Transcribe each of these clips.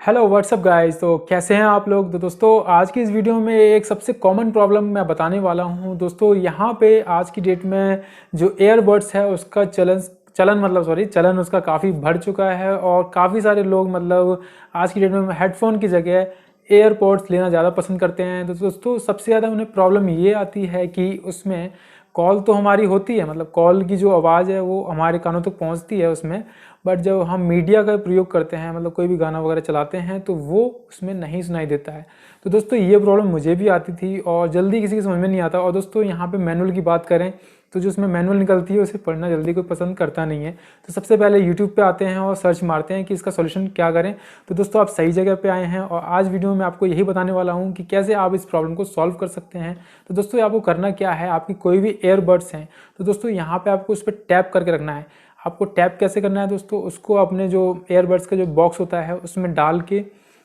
Hello what's up guys. तो कैसे हैं आप लोग। तो दोस्तों आज की इस वीडियो में एक सबसे कॉमन प्रॉब्लम मैं बताने वाला हूं। दोस्तों यहाँ पे आज की डेट में जो एयरबड्स है उसका चलन उसका काफ़ी बढ़ चुका है और काफ़ी सारे लोग मतलब आज की डेट में हेडफोन की जगह एयरपॉड्स लेना ज़्यादा पसंद करते हैं। तो दोस्तों सबसे ज़्यादा उन्हें प्रॉब्लम ये आती है कि उसमें कॉल तो हमारी होती है, मतलब कॉल की जो आवाज़ है वो हमारे कानों तक पहुंचती है उसमें, बट जब हम मीडिया का प्रयोग करते हैं मतलब कोई भी गाना वगैरह चलाते हैं तो वो उसमें नहीं सुनाई देता है। तो दोस्तों ये प्रॉब्लम मुझे भी आती थी और जल्दी किसी की समझ में नहीं आता। और दोस्तों यहाँ पे मैनुअल की बात करें तो जो उसमें मैनुअल निकलती है उसे पढ़ना जल्दी कोई पसंद करता नहीं है। तो सबसे पहले यूट्यूब पे आते हैं और सर्च मारते हैं कि इसका सॉल्यूशन क्या करें। तो दोस्तों आप सही जगह पे आए हैं और आज वीडियो में आपको यही बताने वाला हूँ कि कैसे आप इस प्रॉब्लम को सॉल्व कर सकते हैं। तो दोस्तों आपको करना क्या है, आपकी कोई भी एयरबड्स हैं तो दोस्तों यहाँ पे आपको उस पर टैप करके रखना है। आपको टैप कैसे करना है दोस्तों, उसको अपने जो एयरबड्स का जो बॉक्स होता है उसमें डाल के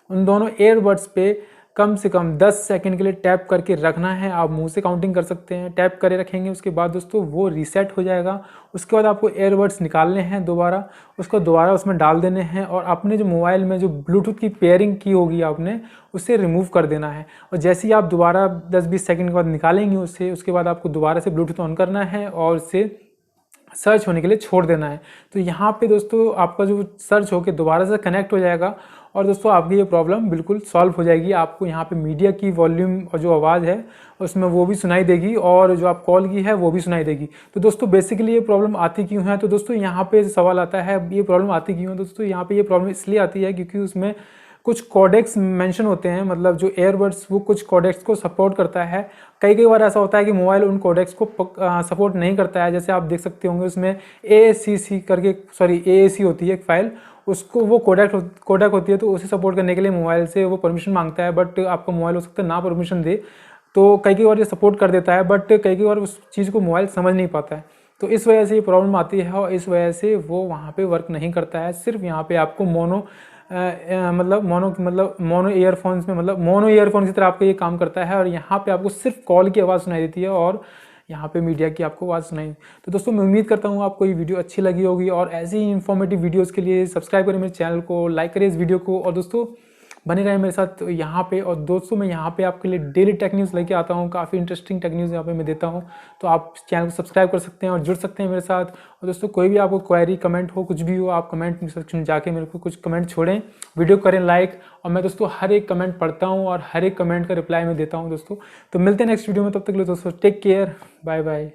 उन दोनों एयरबड्स पे कम से कम 10 सेकंड के लिए टैप करके रखना है। आप मुंह से काउंटिंग कर सकते हैं। टैप करे रखेंगे उसके बाद दोस्तों वो रीसेट हो जाएगा। उसके बाद आपको एयरबड्स निकालने हैं दोबारा, उसको दोबारा उसमें डाल देने हैं और अपने जो मोबाइल में जो ब्लूटूथ की पेयरिंग की होगी आपने उसे रिमूव कर देना है। और जैसे ही आप दोबारा 10-20 सेकंड के बाद निकालेंगे उससे, उसके बाद आपको दोबारा से ब्लूटूथ ऑन करना है और उसे सर्च होने के लिए छोड़ देना है। तो यहाँ पे दोस्तों आपका जो सर्च होकर दोबारा से कनेक्ट हो जाएगा और दोस्तों आपकी ये प्रॉब्लम बिल्कुल सॉल्व हो जाएगी। आपको यहाँ पे मीडिया की वॉल्यूम और जो आवाज़ है उसमें वो भी सुनाई देगी और जो आप कॉल की है वो भी सुनाई देगी। तो दोस्तों बेसिकली ये प्रॉब्लम आती क्यों है, तो दोस्तों यहाँ पे सवाल आता है ये प्रॉब्लम आती क्यों है। दोस्तों यहाँ पे ये प्रॉब्लम इसलिए आती है क्योंकि उसमें कुछ कोडेक्स मेंशन होते हैं, मतलब जो एयरबड्स वो कुछ कोडेक्स को सपोर्ट करता है। कई कई बार ऐसा होता है कि मोबाइल उन कोडेक्स को सपोर्ट नहीं करता है। जैसे आप देख सकते होंगे उसमें AAC होती है एक फाइल, उसको वो कोडेक होती है तो उसे सपोर्ट करने के लिए मोबाइल से वो परमिशन मांगता है, बट आपका मोबाइल हो सकता है ना परमिशन दे। तो कई कई बार ये सपोर्ट कर देता है बट कई कई बार उस चीज़ को मोबाइल समझ नहीं पाता है। तो इस वजह से ये प्रॉब्लम आती है और इस वजह से वो वहाँ पे वर्क नहीं करता है। सिर्फ यहाँ पे आपको मोनो ईयरफोन्स में मतलब मोनो ईयरफोन की तरह आपको ये काम करता है और यहाँ पे आपको सिर्फ कॉल की आवाज़ सुनाई देती है और यहाँ पे मीडिया की आपको आवाज़ सुनाई। तो दोस्तों मैं उम्मीद करता हूँ आपको ये वीडियो अच्छी लगी होगी और ऐसे ही इन्फॉर्मेटिव वीडियोज़ के लिए सब्सक्राइब करें मेरे चैनल को, लाइक करें इस वीडियो को और दोस्तों बने रहें मेरे साथ यहाँ पे। और दोस्तों मैं यहाँ पे आपके लिए डेली टेक न्यूज़ लेके आता हूँ, काफ़ी इंटरेस्टिंग टेक न्यूज़ यहाँ पे मैं देता हूँ। तो आप चैनल को सब्सक्राइब कर सकते हैं और जुड़ सकते हैं मेरे साथ। और दोस्तों कोई भी आपको क्वेरी कमेंट हो, कुछ भी हो, आप कमेंट सेक्शन में जाके मेरे को कुछ कमेंट छोड़ें, वीडियो करें लाइक, और मैं दोस्तों हर एक कमेंट पढ़ता हूँ और हर एक कमेंट का रिप्लाई मैं देता हूँ दोस्तों। तो मिलते हैं नेक्स्ट वीडियो में, तब तक के लिए दोस्तों टेक केयर, बाय बाय।